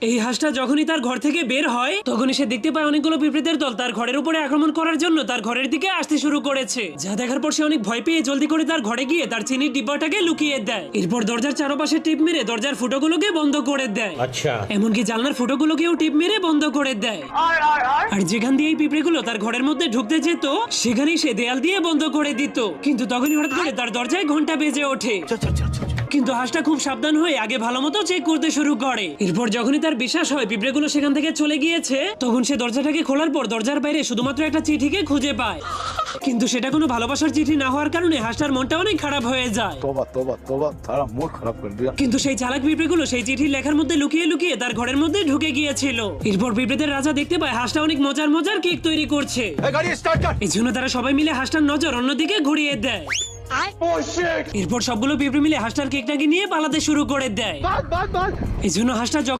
এই হাঁসটা যখনই তার ঘর থেকে বের হয় তখনই সে দেখতে পায় অনেকগুলো পিঁপড়েদের দল তার ঘরের উপরে আক্রমণ করার জন্য তার ঘরের দিকে আসতে শুরু করেছে। যা দেখার পর সে অনেক ভয় পেয়ে জলদি করে তার ঘরে গিয়ে তার চিনির ডিব্বাটাকে লুকিয়ে দেয়। এরপর দরজার চারপাশে টিপ মেরে দরজার ফুটোগুলোকে বন্ধ করে দেয়। আচ্ছা, এমনকি জানলার ফুটোগুলোকেও টিপ মেরে বন্ধ করে দেয়। আর যেখান দিয়ে এই পিঁপড়েগুলো তার ঘরের মধ্যে ঢুকতে যেত সেখানেই সে দেয়াল দিয়ে বন্ধ করে দিত। কিন্তু তখনই হঠাৎ করে তার দরজায় ঘন্টা বেজে ওঠে। কিন্তু হাঁসটা খুব সাবধান হয়ে আগে ভালো মতো চেক করতে শুরু করে। এরপর যখনই তার বিশ্বাস হয় পিঁপড়েগুলো সেখান থেকে চলে গিয়েছে তখন সে দরজাটাকে খোলার পর দরজার বাইরে শুধুমাত্র একটা চিঠিকে খুঁজে পায়। কিন্তু সেটা কোনো ভালোবাসার চিঠি না হওয়ার কারণে হাঁসটার মনটা অনেক খারাপ হয়ে যায়। तौबा तौबा तौबा सारा मूड खराब कर दिया। কিন্তু সেই চালাক পিঁপড়েগুলো সেই চিঠি লেখার মধ্যে লুকিয়ে লুকিয়ে তার ঘরের মধ্যে ঢুকে গিয়েছিল। এরপর পিঁপড়েদের রাজা দেখতে পায় হাঁসটা অনেক মজার মজার কেক তৈরি করছে। ए गाड़ी स्टार्ट कर। এই জন্য তারা সবাই মিলে হাঁসটার নজর অন্যদিকে ঘুরিয়ে দেয়। Oh shit. এরপর সবগুলো পিঁপড়ে মিলে হাঁসটার কেকটাকে নিয়ে পালাতে শুরু করে দেয়। भाग भाग भाग। এই জন্য হাঁসটা